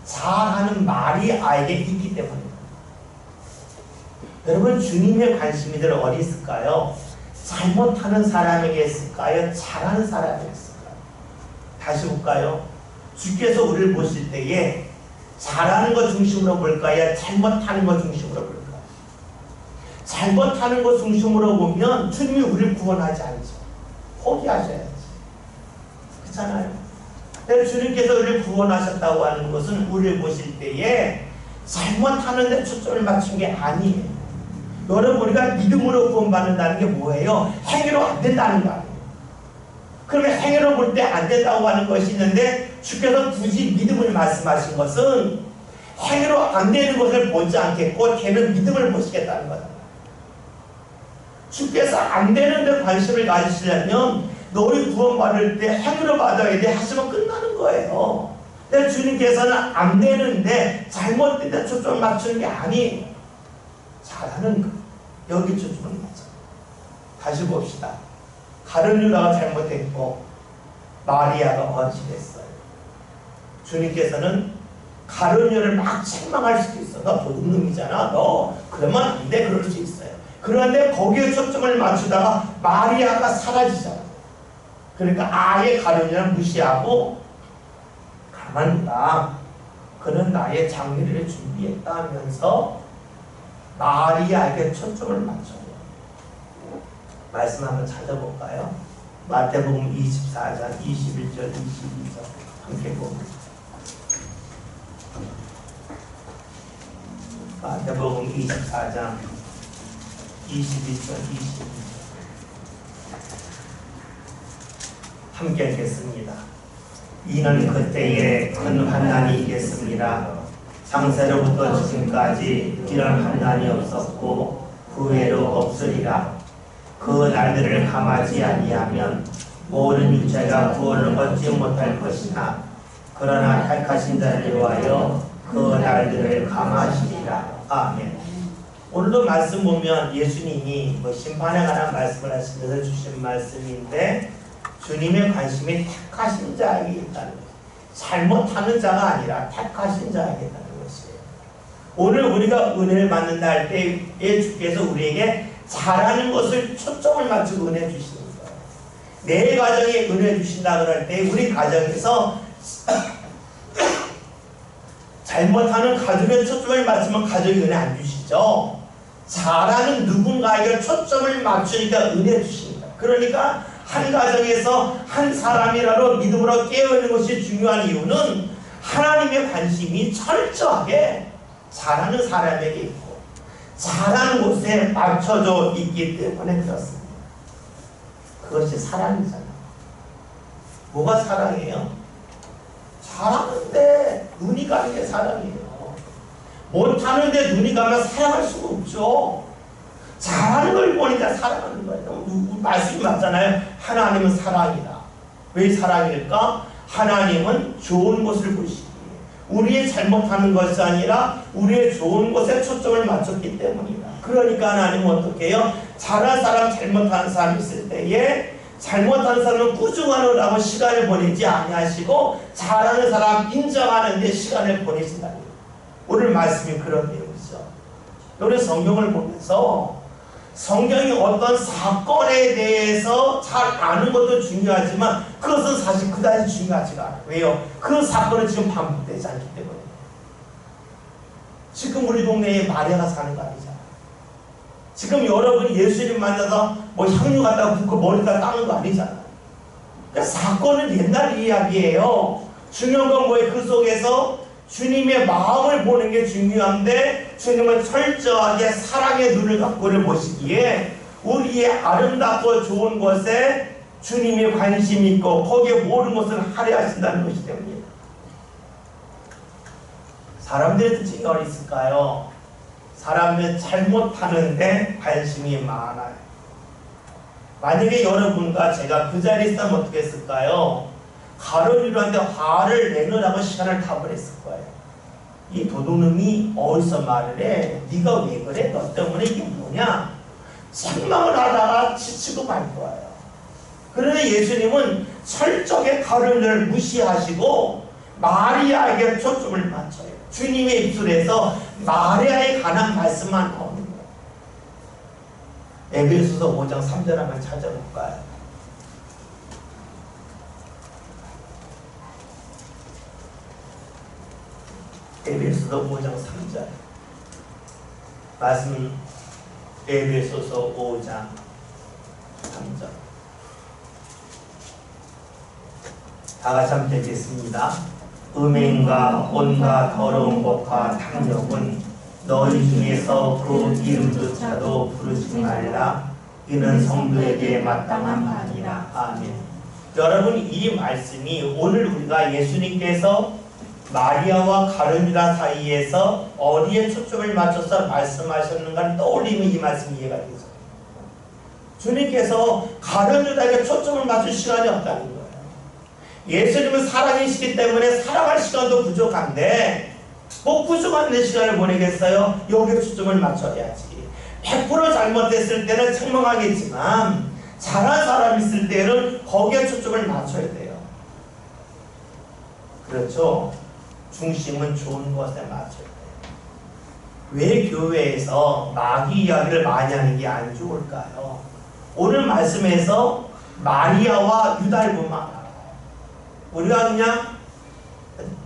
잘하는 마리아에게 있기 때문입니다. 여러분, 주님의 관심이 늘 어디 있을까요? 잘못하는 사람에게 있을까요? 잘하는 사람에게 있을까요? 다시 볼까요? 주께서 우리를 보실 때에 잘하는 것 중심으로 볼까요? 잘못하는 것 중심으로 볼까요? 잘못하는 것 중심으로 보면 주님이 우리를 구원하지 않죠. 포기하셔야지. 그렇잖아요. 주님께서 우리를 구원하셨다고 하는 것은 우리를 보실 때에 잘못하는 데 초점을 맞춘 게 아니에요. 여러분, 우리가 믿음으로 구원받는다는 게 뭐예요? 행위로 안 된다는 거 아니에요. 그러면 행위로 볼 때 안 된다고 하는 것이 있는데 주께서 굳이 믿음을 말씀하신 것은 행위로 안 되는 것을 보지 않겠고 걔는 믿음을 보시겠다는 거다. 주께서 안 되는 데 관심을 가지시려면 너희 구원받을 때 행위로 받아야 돼 하시면 끝나는 거예요. 근데 주님께서는 안 되는데 잘못된 데 초점을 맞추는 게 아니에요. 잘하는 거. 여기 초점을 맞춰. 다시 봅시다. 가룟 유다가 잘못했고 마리아가 어찌됐어요. 주님께서는 가룟 유다를 막 책망할 수도 있어. 너 도둑놈이잖아. 너 그러면 안 돼. 그럴 수 있어요. 그런데 거기에 초점을 맞추다가 마리아가 사라지잖아. 그러니까 아예 가룟 유다를 무시하고 가만두라. 그는 나의 장례를 준비했다 하면서 마리아에게 초점을 맞춰요. 말씀 한번 찾아볼까요? 마태복음 24장 21절 22절 함께 봅니다. 마태복음 24장 21절 22절 함께 읽겠습니다. 이는 그때에 큰 환난이 있겠습니다. 창세로부터 지금까지 이런 환난이 없었고 후회로 없으리라. 그 날들을 감하지 아니하면 모든 육체가 구원을 얻지 못할 것이나 그러나 택하신 자를 위하여 그 날들을 감하시리라. 아멘. 오늘도 말씀 보면 예수님이 심판에 관한 말씀을 하시면서 주신 말씀인데 주님의 관심이 택하신 자에게 있다는 거예요. 잘못하는 자가 아니라 택하신 자에게 있다는 것이에요. 오늘 우리가 은혜를 받는다 할 때에 주께서 우리에게 잘하는 것을 초점을 맞추고 은혜 주시는 거예요. 내 가정에 은혜 주신다 그럴 때 우리 가정에서 잘못하는 가족에 초점을 맞추면 가족이 은혜 안 주시죠. 잘하는 누군가에게 초점을 맞추니까 은혜 주십니다. 그러니까 한 가정에서 한 사람이라도 믿음으로 깨어있는 것이 중요한 이유는 하나님의 관심이 철저하게 잘하는 사람에게 있고 잘하는 곳에 맞춰져 있기 때문에 그렇습니다. 그것이 사랑이잖아요. 뭐가 사랑이에요? 잘하는데 눈이 가는 게 사랑이에요. 못하는데 눈이 가면 사랑할 수가 없죠. 잘하는 걸 보니까 사랑하는 거예요. 말씀이 맞잖아요. 하나님은 사랑이다. 왜 사랑일까? 하나님은 좋은 것을 보시기에 우리의 잘못하는 것이 아니라 우리의 좋은 것에 초점을 맞췄기 때문이다. 그러니까 하나님은 어떻게 해요? 잘한 사람, 잘못하는 사람이 있을 때에 잘못하는 사람은 꾸중하느라고 시간을 보내지 아니하시고 잘하는 사람 인정하는 데 시간을 보내신다. 오늘 말씀이 그런 내용이죠. 우리 성경을 보면서 성경이 어떤 사건에 대해서 잘 아는 것도 중요하지만 그것은 사실 그다지 중요하지가 않아요. 왜요? 그 사건은 지금 반복되지 않기 때문에. 지금 우리 동네에 마리아가 사는 거 아니잖아요. 지금 여러분이 예수님 만나서 향유 갖다가 붓고 머리다 닦는 거 아니잖아요. 그러니까 사건은 옛날 이야기예요. 중요한 건 뭐예요? 그 속에서 주님의 마음을 보는 게 중요한데 주님은 철저하게 사랑의 눈을 갖고를 보시기에 우리의 아름답고 좋은 것에 주님의 관심이 있고 거기에 모든 것을 할애하신다는 것이 됩니다. 사람들의 특징이 어디 있을까요? 사람들이 잘못하는데 관심이 많아요. 만약에 여러분과 제가 그 자리에 있으면 어떻게 했을까요? 가론유다한테 화를 내느라고 시간을 다 보냈을 거예요. 이 도둑놈이 어디서 말을 해? 네가 왜 그래? 너 때문에 이게 뭐냐? 책망을 하다가 지치고 말 거예요. 그런데 예수님은 철저하게 가론유다를 무시하시고 마리아에게 초점을 맞춰요. 주님의 입술에서 마리아에 관한 말씀만 나오는 거예요. 에베소서 5장 3절 한번 찾아볼까요? 에베소서 5장 3절 말씀, 에베소서 5장 3절 다같이 한번 읽겠습니다. 음행과 온갖 더러운 것과 탐욕은 너희 중에서 그 이름조차도 부르지 말라. 이는 성도에게 마땅한 바니라. 아멘. 여러분, 이 말씀이 오늘 우리가 예수님께서 마리아와 가룟유다 사이에서 어디에 초점을 맞춰서 말씀하셨는가를 떠올리면 이 말씀이 이해가 되죠. 주님께서 가룟유다에게 초점을 맞출 시간이 없다는 거예요. 예수님은 사랑이시기 때문에 사랑할 시간도 부족한데 꼭 부족한 내 시간을 보내겠어요? 여기에 초점을 맞춰야지. 100% 잘못했을 때는 책망하겠지만 잘한 사람이 있을 때는 거기에 초점을 맞춰야 돼요. 그렇죠? 중심은 좋은 것에 맞춰야 돼요. 왜 교회에서 마귀 이야기를 많이 하는 게 안 좋을까요? 오늘 말씀에서 마리아와 유다를 보면 알아요. 우리가 그냥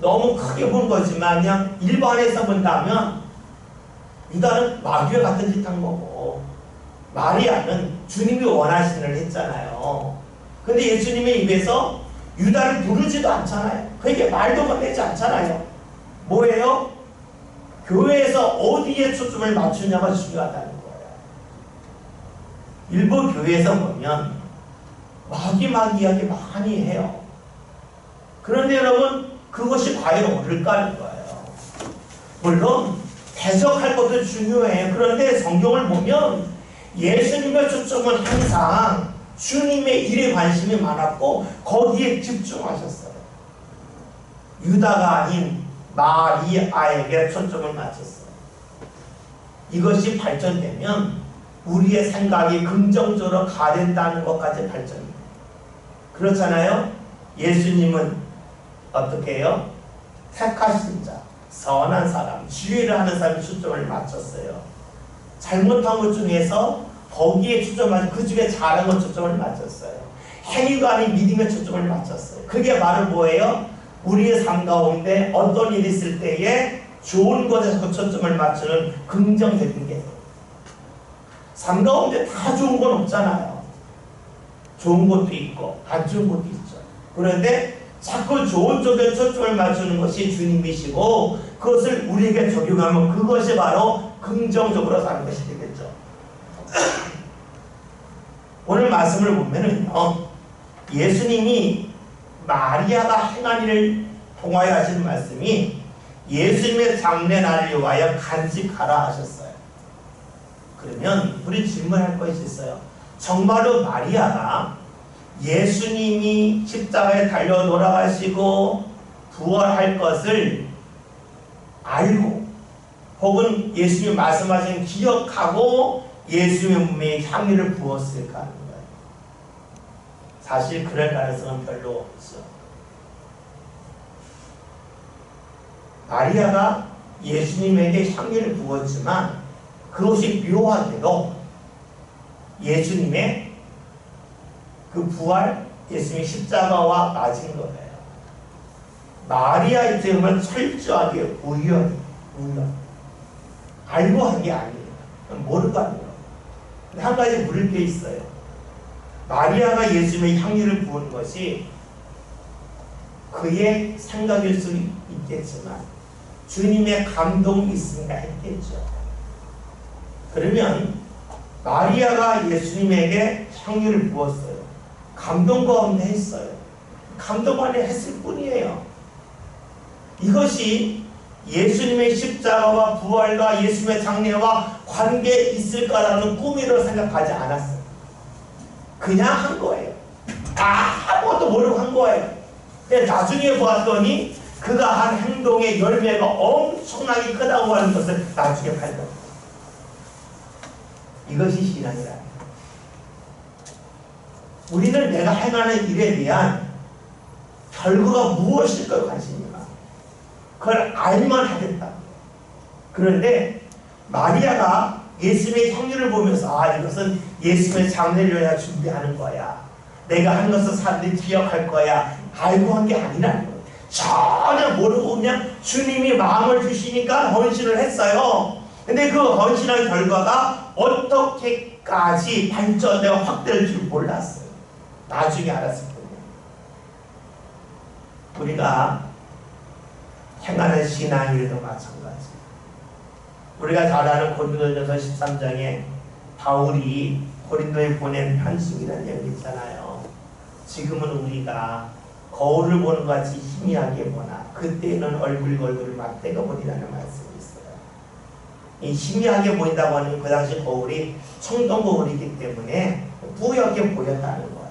너무 크게 본 거지만 그냥 일반에서 본다면 유다는 마귀와 같은 짓 한 거고 마리아는 주님이 원하시는 걸 했잖아요. 근데 예수님의 입에서 유다를 부르지도 않잖아요. 그게 말도 건네지 않잖아요. 뭐예요? 교회에서 어디에 초점을 맞추냐가 중요하다는 거예요. 일부 교회에서 보면 마귀 이야기 많이 해요. 그런데 여러분, 그것이 과연 옳을까 하는 거예요. 물론 해석할 것도 중요해요. 그런데 성경을 보면 예수님의 초점은 항상 주님의 일에 관심이 많았고 거기에 집중하셨어요. 유다가 아닌 마리아에게 초점을 맞췄어요. 이것이 발전되면 우리의 생각이 긍정적으로 가된다는 것까지 발전돼요. 그렇잖아요? 예수님은 어떻게 해요? 택하신 자, 선한 사람, 지혜를 하는 사람에 초점을 맞췄어요. 잘못한 것 중에서 거기에 초점을 맞춰 그 중에 잘한 것 초점을 맞췄어요. 행위가 아닌 믿음에 초점을 맞췄어요. 그게 바로 뭐예요? 우리의 삶 가운데 어떤 일이 있을 때에 좋은 것에 자꾸 초점을 맞추는 긍정적인 게 삶 가운데 다 좋은 건 없잖아요. 좋은 것도 있고 안 좋은 것도 있죠. 그런데 자꾸 좋은 쪽에 초점을 맞추는 것이 주님이시고 그것을 우리에게 적용하면 그것이 바로 긍정적으로 사는 것이 되겠죠. 오늘 말씀을 보면은요, 예수님이 마리아가 행한 일을 통하여 하시는 말씀이 예수님의 장례날을 위하여 간직하라 하셨어요. 그러면 우리 질문할 것이 있어요. 정말로 마리아가 예수님이 십자가에 달려 돌아가시고 부활할 것을 알고 혹은 예수님이 말씀하신 기억하고 예수님의 몸에 향유를 부었을까 하는 거예요. 사실 그럴 가능성은 별로 없죠. 마리아가 예수님에게 향유를 부었지만 그것이 묘하게도 예수님의 그 부활, 예수님의 십자가와 맞은 거예요. 마리아 입장은 철저하게 우연. 알고 한 게 아니에요. 모르고 한 거예요. 근데 한 가지 물을 게 있어요. 마리아가 예수님의 향유를 부은 것이 그의 생각일 수 있겠지만 주님의 감동이 있으니까 했겠죠. 그러면 마리아가 예수님에게 향유를 부었어요. 감동 가운데 했어요. 감동 안에 했을 뿐이에요. 이것이 예수님의 십자가와 부활과 예수님의 장례와 관계 있을까라는 꿈이라고 생각하지 않았어요. 그냥 한 거예요. 아무것도 모르고 한 거예요. 근데 나중에 보았더니 그가 한 행동의 열매가 엄청나게 크다고 하는 것을 나중에 발견합니다. 이것이 신앙이라. 우리는 내가 행하는 일에 대한 결과가 무엇일까 관심이 많아. 그걸 알만 하겠다. 그런데 마리아가 예수님의 형률을 보면서 이것은 예수님의 장례를 위해 준비하는 거야. 내가 한 것을 사람들이 기억할 거야. 알고 한 게 아니라는 거예요. 전혀 모르고 그냥 주님이 마음을 주시니까 헌신을 했어요. 근데 그 헌신한 결과가 어떻게까지 발전되고 확대될 줄 몰랐어요. 나중에 알았을 거예요. 우리가 행하는 신앙일도 마찬가지. 우리가 잘 아는 고린도전서 13장에 바울이 고린도에 보낸 편지라는 내용이 있잖아요. 지금은 우리가 거울을 보는 것 같이 희미하게 보나 그때는 얼굴 맞대가 보리라는 말씀이 있어요. 이 희미하게 보인다고 하는 그 당시 거울이 청동 거울이기 때문에 뿌옇게 보였다는 거예요.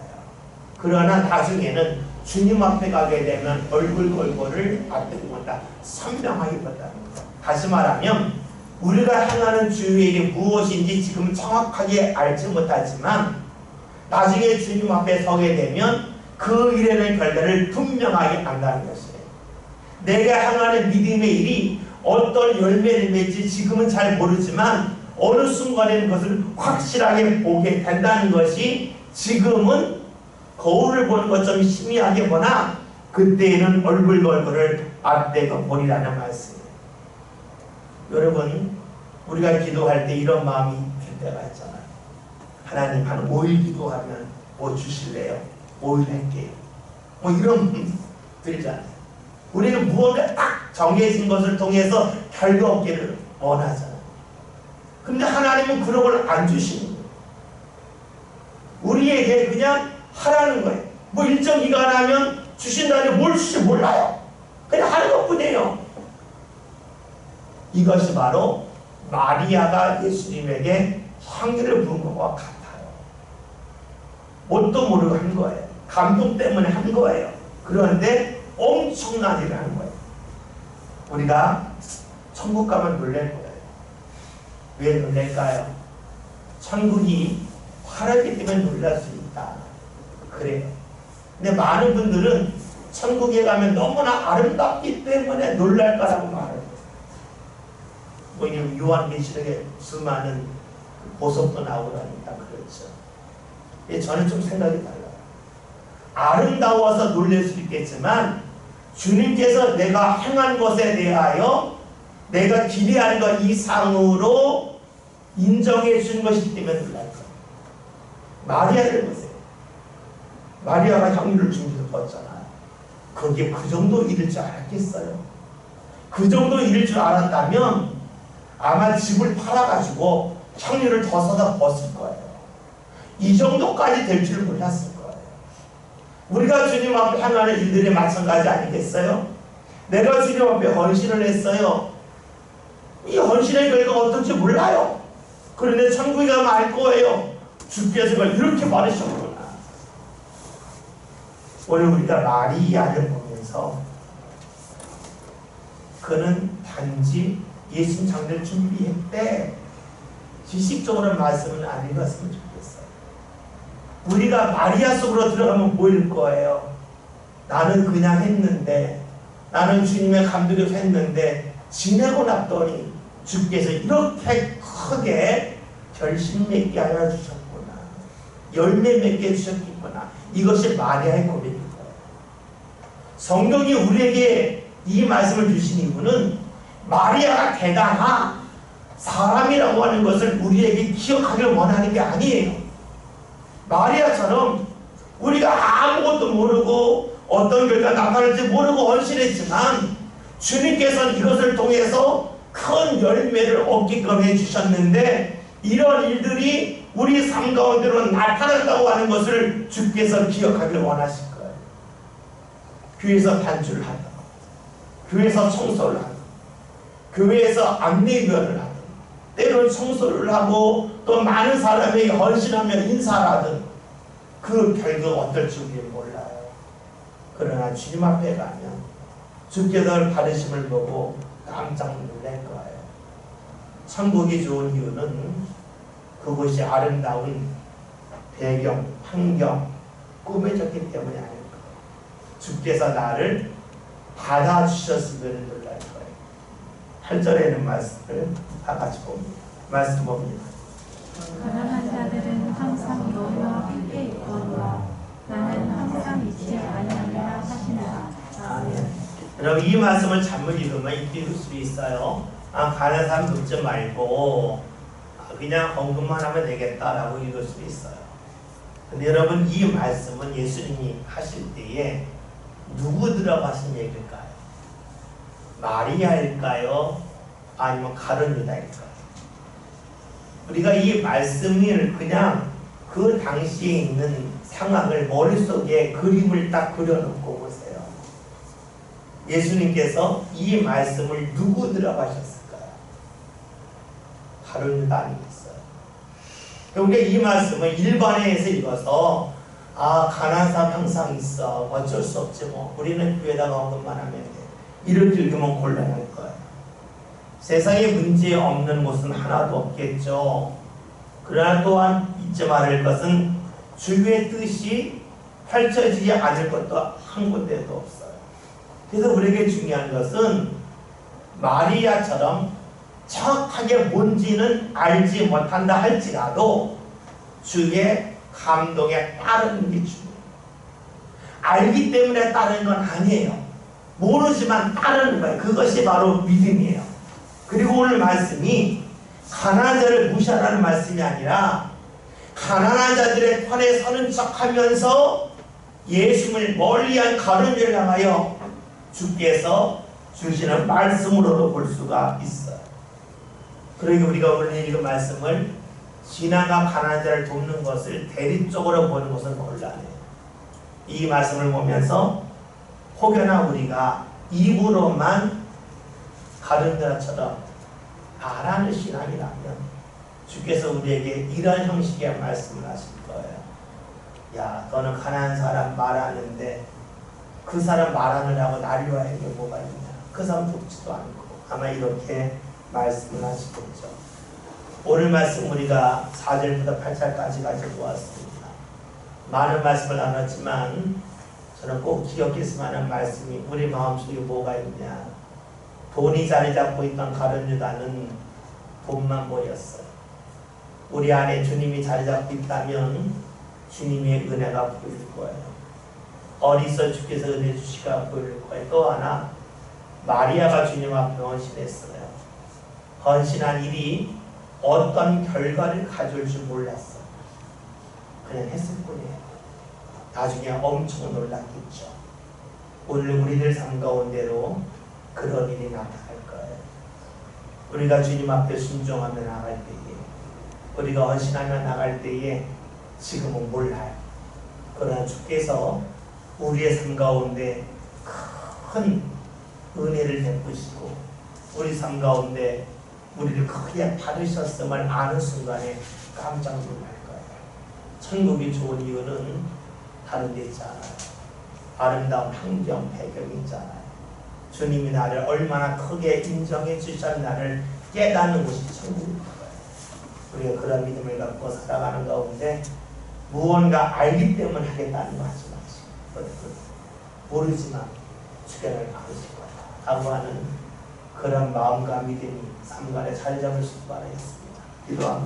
그러나 나중에는 주님 앞에 가게 되면 얼굴을 맞대고 본다. 선명하게 본다는 거예요. 다시 말하면 우리가 행하는 주의 일이 무엇인지 지금 정확하게 알지 못하지만 나중에 주님 앞에 서게 되면 그 일에는 결과를 분명하게 안다는 것이에요. 내가 행하는 믿음의 일이 어떤 열매를 맺지 지금은 잘 모르지만 어느 순간에는 그것을 확실하게 보게 된다는 것이 지금은 거울을 보는 것처럼 희미하게 보나 그때에는 얼굴을 앞대고 보리라는 말씀이에요. 여러분 우리가 기도할 때 이런 마음이 들 때가 있잖아요. 하나님 한 5일 기도하면 뭐 주실래요? 5일 할게요. 뭐 이런 들잖아요. 우리는 무언가 딱 정해진 것을 통해서 결과 없기를 원하잖아요. 근데 하나님은 그런 걸 안 주시는 거예요. 우리에게 그냥 하라는 거예요. 뭐 일정 기간 하면 주신다는데 뭘 주실지 몰라요. 그냥 하는 것 뿐이에요. 이것이 바로 마리아가 예수님에게 향기를 부은 것과 같아요. 뭣도 모르고 한 거예요. 감동 때문에 한 거예요. 그런데 엄청난 일을 한 거예요. 우리가 천국 가면 놀랄 거예요. 왜 놀랄까요? 천국이 화려하기 때문에 놀랄 수 있다. 그래요. 근데 많은 분들은 천국에 가면 너무나 아름답기 때문에 놀랄 거라고 말해요. 뭐 요한계시록에 수많은 보석도 나오고 하니까 그렇죠. 저는 좀 생각이 달라요. 아름다워서 놀랄 수 있겠지만 주님께서 내가 행한 것에 대하여 내가 기대하는 것 이상으로 인정해 준 것이기 때문에 놀랄 거예요. 마리아를 보세요. 마리아가 향유를 준비해서 뻗잖아요. 그게 그 정도 일일 줄 알았겠어요? 그 정도 일일 줄 알았다면 아마 집을 팔아가지고 향유를 더 사다 벗을 거예요. 이 정도까지 될 줄 몰랐을 거예요. 우리가 주님 앞에 행하는 일들이 마찬가지 아니겠어요? 내가 주님 앞에 헌신을 했어요. 이 헌신의 결과가 어떨지 몰라요. 그런데 천국에 가면 알 거예요. 주께서 그걸 이렇게 말하셨구나. 오늘 우리가 마리아를 보면서 그는 단지 예수님 장례를 준비했대. 지식적으로 말씀은 안 읽었으면 좋겠어요. 우리가 마리아 속으로 들어가면 보일 거예요. 나는 그냥 했는데, 나는 주님의 감독에서 했는데 지내고 났더니 주께서 이렇게 크게 결심 맺게 하여 주셨구나. 열매 맺게 해주셨겠구나. 이것이 마리아의 고백일 거예요. 성경이 우리에게 이 말씀을 주신 이유는 마리아가 대단한 사람이라고 하는 것을 우리에게 기억하길 원하는 게 아니에요. 마리아처럼 우리가 아무것도 모르고 어떤 결과 나타날지 모르고 헌신했지만 주님께서는 이것을 통해서 큰 열매를 얻게끔 해주셨는데 이런 일들이 우리 삶 가운데로 나타난다고 하는 것을 주께서 기억하길 원하실 거예요. 교회에서 단주를 하든, 교회에서 청소를 하든, 교회에서 안내위원을 하든, 때로는 청소를 하고 또 많은 사람에게 헌신하며 인사를 하든 그 결과가 어떨지 우리는 몰라요. 그러나 주님 앞에 가면 주께서 받으심을 보고 깜짝 놀랄 거예요. 천국이 좋은 이유는 그곳이 아름다운 배경, 환경, 꾸며졌기 때문이 아닐까. 주께서 나를 받아주셨으면 놀랄 거예요. 8절에는 말씀을 다 같이 봅니다. 말씀 봅니다. 가난한 자들은 항상 너희와 함께 있거니와 나는 항상 잊지 아니하리라 하시니라. 아멘. 여러분 이 말씀을 잘못 읽으면 이렇게 읽을 수 있어요. 가난한 사람 눕지 말고 그냥 헌금만 하면 되겠다라고 읽을 수 있어요. 근데 여러분 이 말씀은 예수님이 하실 때에 누구 들어가신 얘기일까요? 마리아일까요? 아니면 가룟 유다일까요? 우리가 이 말씀을 그냥 그 당시에 있는 상황을 머릿속에 그림을 딱 그려놓고 보세요. 예수님께서 이 말씀을 누구 들어가셨을까요? 가룟 유다 아니겠어요? 그러니까 이 말씀을 일반에서 읽어서 가난한 사람 항상 있어. 어쩔 수 없지 뭐. 우리는 교회에다가 헌금만 하면 돼. 이렇게 읽으면 곤란할 거예요. 세상에 문제 없는 곳은 하나도 없겠죠. 그러나 또한 잊지 말을 것은 주의 뜻이 펼쳐지지 않을 것도 한 군데도 없어요. 그래서 우리에게 중요한 것은 마리아처럼 정확하게 뭔지는 알지 못한다 할지라도 주의 감동에 따르는 게 중요해요. 알기 때문에 따르는 건 아니에요. 모르지만 따르는 거예요. 그것이 바로 믿음이에요. 그리고 오늘 말씀이 가난한 자를 무시하라는 말씀이 아니라 가난한 자들의 편에 서는 척하면서 예수님을 멀리한 가룟유다를 향하여 주께서 주시는 말씀으로도 볼 수가 있어요. 그러니까 우리가 오늘 읽은 말씀을 지나가 가난한 자를 돕는 것을 대립적으로 보는 것은 곤란해요. 이 말씀을 보면서 혹여나 우리가 입으로만 가룟유다처럼 말하는 신앙이라면 주께서 우리에게 이런 형식의 말씀을 하실 거예요. 야, 너는 가난한 사람 말하는데 그 사람 말하느라고 난리와야 게 뭐가 있냐. 그 사람 돕지도 않고 아마 이렇게 말씀을 하시겠죠. 오늘 말씀 우리가 4절부터 8절까지 보았습니다. 많은 말씀을 나눴지만 저는 꼭 기억했으면 하는 말씀이 우리 마음속에 뭐가 있냐. 돈이 자리 잡고 있던 가룟 유다는 돈만 보였어요. 우리 안에 주님이 자리 잡고 있다면 주님의 은혜가 보일 거예요. 어디서 주께서 은혜 주시가 보일 거예요. 또 하나 마리아가 주님 앞에 헌신했어요. 헌신한 일이 어떤 결과를 가져올 줄 몰랐어요. 그냥 했을 뿐이에요. 나중에 엄청 놀랐겠죠. 오늘 우리들 삶 가운데로 그런 일이 나타날 거예요. 우리가 주님 앞에 순종하며 나갈 때에, 우리가 헌신하며 나갈 때에 지금은 몰라요. 그러나 주께서 우리의 삶 가운데 큰 은혜를 베푸시고 우리 삶 가운데 우리를 크게 받으셨음을 아는 순간에 깜짝 놀랄 거예요. 천국이 좋은 이유는 다른 데 있지 않아요. 아름다운 환경, 배경이 있잖아요. 주님이 나를 얼마나 크게 인정해 주셨나를 깨닫는 곳이 천국인 거예요. 우리가 그런 믿음을 갖고 살아가는 가운데 무언가 알기 때문에 하겠다는 거 하지 마시고 모르지만 주께를 받으실 거다 라고 하는 그런 마음과 믿음이 삶 안에 자리 잡으시기 바라겠습니다. 기도합니다.